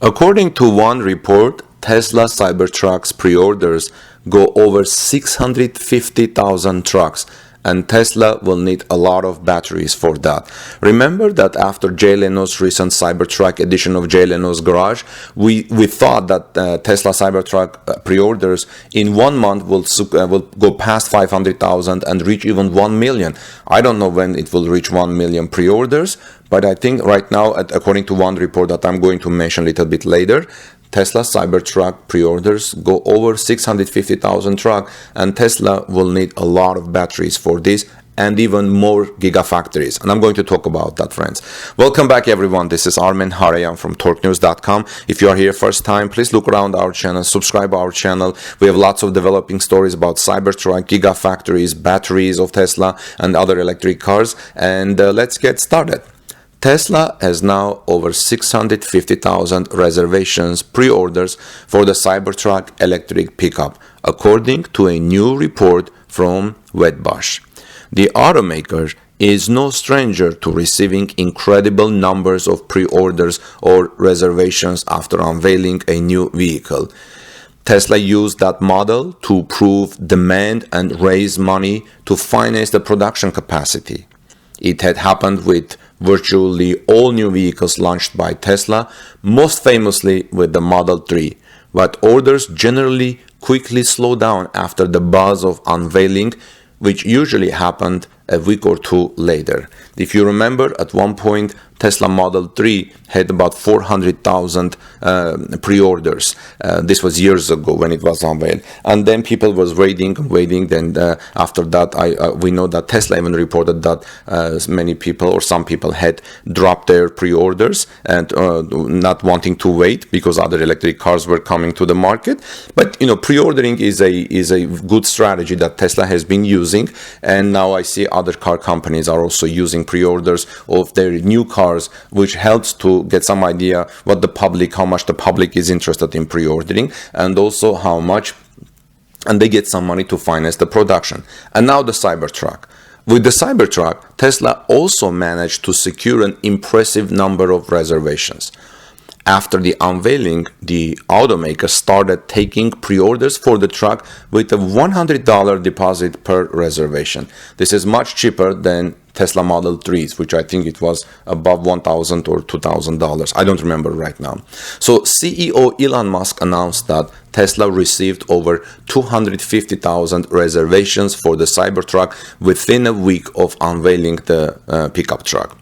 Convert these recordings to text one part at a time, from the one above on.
According to one report, Tesla Cybertruck's pre-orders go over 650,000 trucks, and Tesla will need a lot of batteries for that. Remember that after Jay Leno's recent Cybertruck edition of Jay Leno's Garage, we thought that Tesla Cybertruck pre-orders in 1 month will go past 500,000 and reach even 1 million. I don't know when it will reach 1 million pre-orders, but I think right now, according to one report that I'm going to mention a little bit later, Tesla Cybertruck pre-orders go over 650,000 trucks, and Tesla will need a lot of batteries for this and even more gigafactories. And I'm going to talk about that, friends. Welcome back, everyone. This is Armen Hareyan from TorqueNews.com. If you are here first time, please look around our channel, subscribe our channel. We have lots of developing stories about Cybertruck, gigafactories, batteries of Tesla and other electric cars. And let's get started. Tesla has now over 650,000 reservations, pre-orders for the Cybertruck electric pickup, according to a new report from Wedbush. The automaker is no stranger to receiving incredible numbers of pre-orders or reservations after unveiling a new vehicle. Tesla used that model to prove demand and raise money to finance the production capacity. It had happened with virtually all new vehicles launched by Tesla, most famously with the Model 3, but orders generally quickly slow down after the buzz of unveiling, which usually happened a week or two later. If you remember, at one point, Tesla Model 3 had about 400,000 pre-orders. This was years ago when it was unveiled. And then people was waiting. Then after that, we know that Tesla even reported that many people or some people had dropped their pre-orders and not wanting to wait because other electric cars were coming to the market. But pre-ordering is a good strategy that Tesla has been using, and now I see other car companies are also using pre-orders of their new cars, which helps to get some idea how much the public is interested in pre-ordering, and also how much, and they get some money to finance the production. And now the Cybertruck. With the Cybertruck, Tesla also managed to secure an impressive number of reservations. After the unveiling, the automaker started taking pre-orders for the truck with a $100 deposit per reservation. This is much cheaper than Tesla Model 3s, which I think it was above $1,000 or $2,000. I don't remember right now. So CEO Elon Musk announced that Tesla received over 250,000 reservations for the Cybertruck within a week of unveiling the pickup truck.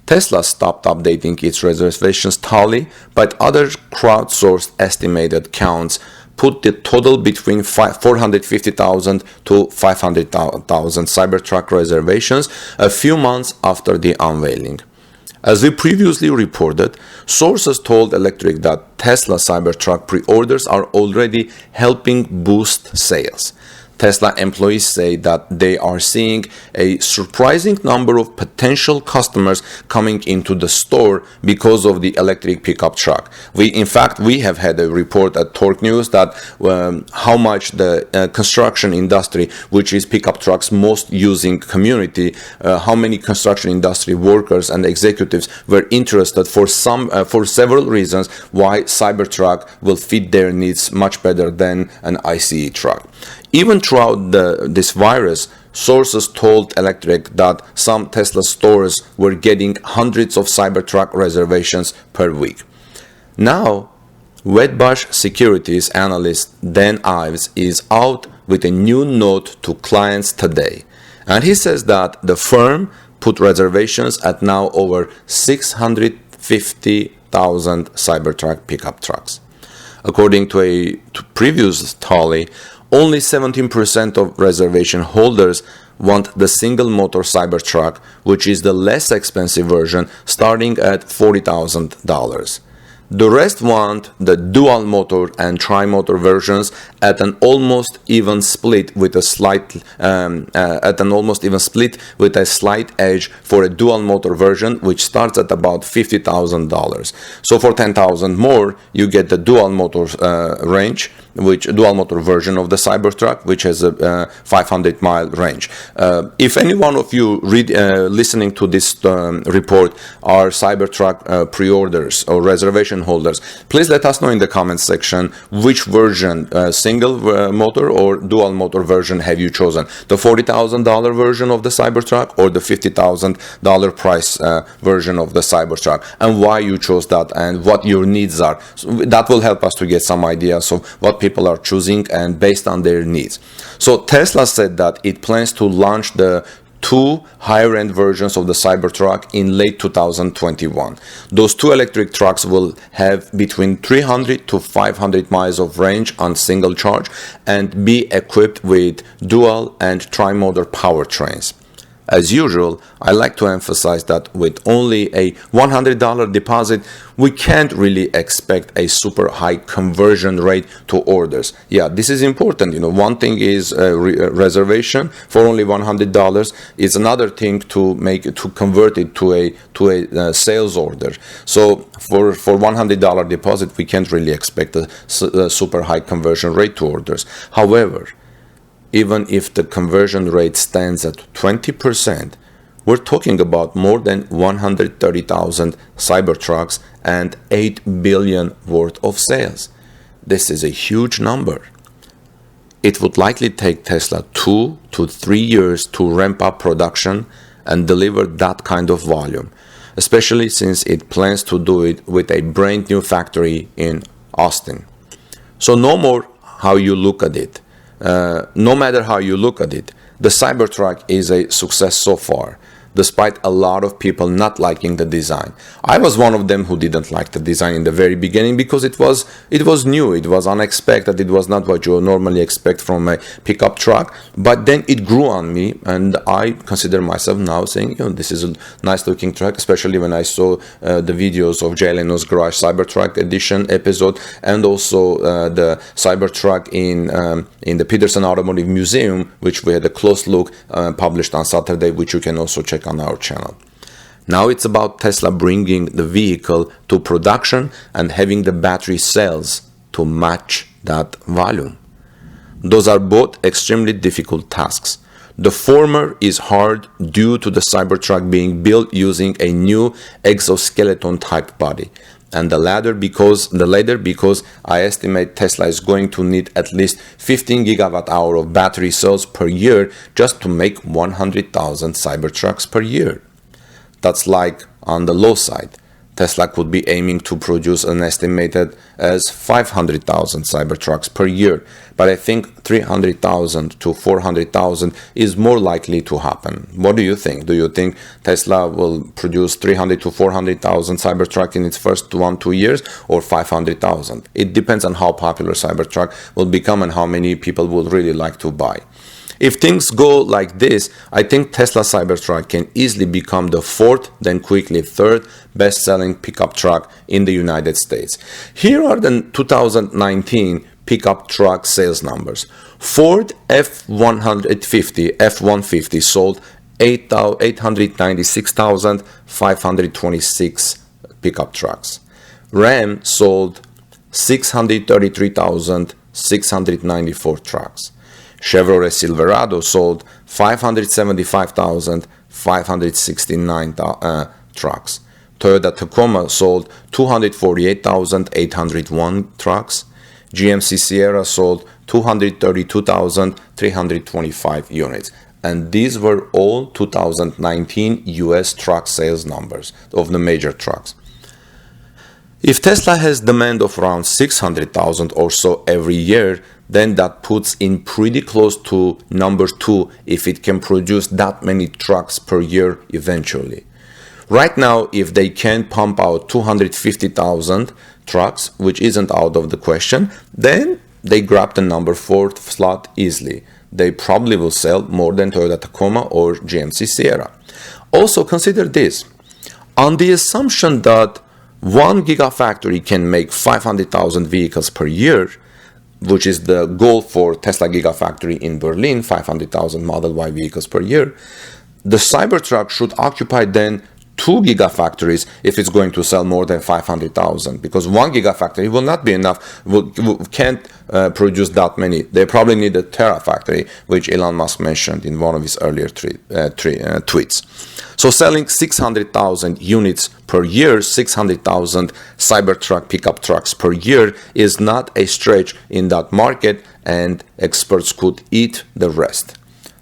Tesla stopped updating its reservations tally, but other crowdsourced estimated counts put the total between 450,000 to 500,000 Cybertruck reservations a few months after the unveiling. As we previously reported, sources told Electric that Tesla Cybertruck pre-orders are already helping boost sales. Tesla employees say that they are seeing a surprising number of potential customers coming into the store because of the electric pickup truck. We have had a report at Torque News that how much the construction industry, which is pickup trucks most using community, how many construction industry workers and executives were interested for several reasons why Cybertruck will fit their needs much better than an ICE truck. Even throughout this virus, sources told Electric that some Tesla stores were getting hundreds of Cybertruck reservations per week. Now, Wedbush Securities analyst Dan Ives is out with a new note to clients today, and he says that the firm put reservations at now over 650,000 Cybertruck pickup trucks. According to a previous tally, only 17% of reservation holders want the single motor Cybertruck, which is the less expensive version, starting at $40,000. The rest want the dual motor and tri-motor versions at an almost even split with a slight edge for a dual motor version, which starts at about $50,000. So for $10,000 more, you get the dual motor dual motor version of the Cybertruck, which has a 500-mile range. If any one of you listening to this report are Cybertruck pre-orders or reservation attention holders, please let us know in the comments section which version, single motor or dual motor version have you chosen? The $40,000 version of the Cybertruck or the $50,000 price version of the Cybertruck, and why you chose that and what your needs are. So that will help us to get some ideas of what people are choosing and based on their needs. So Tesla said that it plans to launch the two higher-end versions of the Cybertruck in late 2021. Those two electric trucks will have between 300 to 500 miles of range on single charge and be equipped with dual and tri-motor powertrains. As usual, I like to emphasize that with only a $100 deposit, we can't really expect a super high conversion rate to orders. Yeah, this is important. One thing is a reservation for only $100. It's another thing to convert it to a sales order. So for $100 deposit, we can't really expect a super high conversion rate to orders. However, even if the conversion rate stands at 20%, we're talking about more than 130,000 Cybertrucks and $8 billion worth of sales. This is a huge number. It would likely take Tesla 2 to 3 years to ramp up production and deliver that kind of volume, especially since it plans to do it with a brand new factory in Austin. So no more how you look at it. No matter how you look at it, the Cybertruck is a success so far, despite a lot of people not liking the design. I was one of them who didn't like the design in the very beginning because it was new, it was unexpected, it was not what you normally expect from a pickup truck. But then it grew on me, and I consider myself now saying, this is a nice looking truck, especially when I saw the videos of Jay Leno's Garage Cybertruck Edition episode, and also the Cybertruck in the Peterson Automotive Museum, which we had a close look published on Saturday, which you can also check on our channel. Now it's about Tesla bringing the vehicle to production and having the battery cells to match that volume. Those are both extremely difficult tasks. The former is hard due to the Cybertruck being built using a new exoskeleton type body, and the latter because I estimate Tesla is going to need at least 15 gigawatt hour of battery cells per year just to make 100,000 Cybertrucks per year. That's like on the low side. Tesla could be aiming to produce an estimated as 500,000 Cybertrucks per year, but I think 300,000 to 400,000 is more likely to happen. What do you think? Do you think Tesla will produce 300 to 400,000 Cybertruck in its first 1-2 years, or 500,000? It depends on how popular Cybertruck will become and how many people will really like to buy. If things go like this, I think Tesla Cybertruck can easily become the fourth, then quickly third best-selling pickup truck in the United States. Here are the 2019 pickup truck sales numbers. Ford F-150 sold 896,526 pickup trucks. Ram sold 633,694 trucks. Chevrolet Silverado sold 575,569 trucks. Toyota Tacoma sold 248,801 trucks. GMC Sierra sold 232,325 units. And these were all 2019 US truck sales numbers of the major trucks. If Tesla has demand of around 600,000 or so every year, then that puts in pretty close to number 2 if it can produce that many trucks per year eventually. Right now, if they can pump out 250,000 trucks, which isn't out of the question, then they grab the number 4 slot easily. They probably will sell more than Toyota Tacoma or GMC Sierra. Also consider this. On the assumption that one Gigafactory can make 500,000 vehicles per year, which is the goal for Tesla Gigafactory in Berlin, 500,000 Model Y vehicles per year, the Cybertruck should occupy then 2 gigafactories if it's going to sell more than 500,000, because 1 gigafactory will not be enough, can't produce that many. They probably need a terafactory, which Elon Musk mentioned in one of his earlier tweets. So selling 600,000 units per year, 600,000 Cybertruck pickup trucks per year is not a stretch in that market, and experts could eat the rest.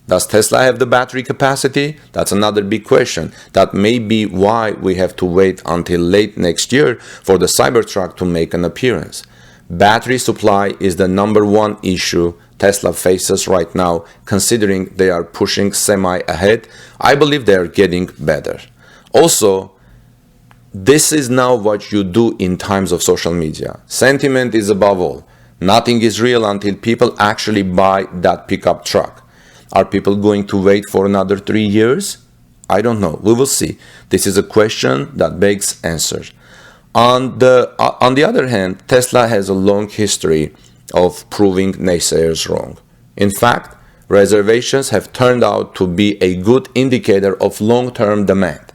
Does Tesla have the battery capacity? That's another big question. That may be why we have to wait until late next year for the Cybertruck to make an appearance. Battery supply is the number one issue Tesla faces right now, considering they are pushing semi ahead. I believe they are getting better. Also, this is now what you do in times of social media. Sentiment is above all. Nothing is real until people actually buy that pickup truck. Are people going to wait for another 3 years? I don't know. We will see. This is a question that begs answer. On the other hand, Tesla has a long history of proving naysayers wrong. In fact, reservations have turned out to be a good indicator of long-term demand.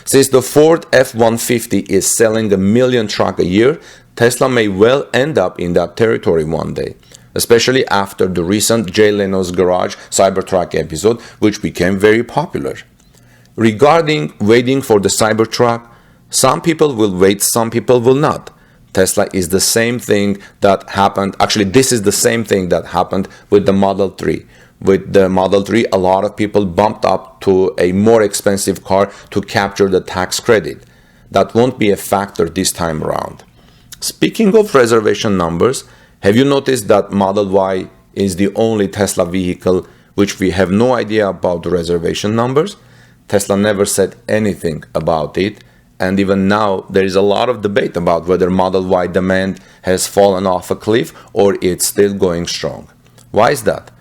Since the Ford F-150 is selling 1 million trucks a year, Tesla may well end up in that territory one day, especially after the recent Jay Leno's Garage Cybertruck episode, which became very popular. Regarding waiting for the Cybertruck, some people will wait, some people will not. Tesla is the same thing that happened. Actually, this is the same thing that happened with the Model 3. With the Model 3, a lot of people bumped up to a more expensive car to capture the tax credit. That won't be a factor this time around. Speaking of reservation numbers, have you noticed that Model Y is the only Tesla vehicle which we have no idea about the reservation numbers? Tesla never said anything about it, and even now there is a lot of debate about whether Model Y demand has fallen off a cliff or it's still going strong. Why is that?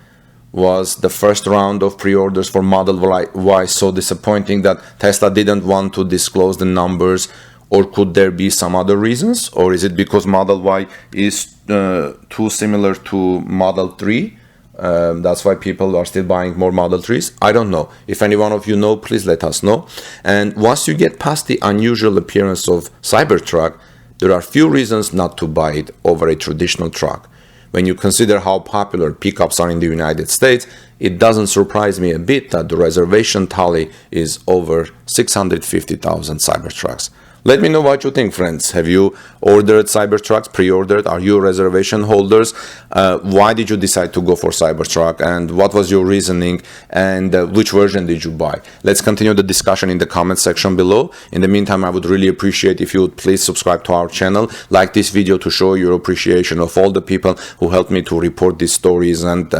Was the first round of pre-orders for Model Y so disappointing that Tesla didn't want to disclose the numbers? Or could there be some other reasons? Or is it because Model Y is too similar to Model 3? That's why people are still buying more Model 3s? I don't know. If any one of you know, please let us know. And once you get past the unusual appearance of Cybertruck, there are few reasons not to buy it over a traditional truck. When you consider how popular pickups are in the United States, it doesn't surprise me a bit that the reservation tally is over 650,000 Cybertrucks. Let me know what you think, friends. Have you ordered Cybertrucks, pre-ordered? Are you reservation holders? Why did you decide to go for Cybertruck? And what was your reasoning? And which version did you buy? Let's continue the discussion in the comment section below. In the meantime, I would really appreciate if you would please subscribe to our channel, like this video to show your appreciation of all the people who helped me to report these stories and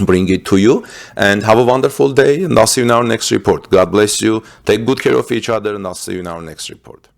bring it to you. And have a wonderful day, and I'll see you in our next report. God bless you. Take good care of each other, and I'll see you in our next report.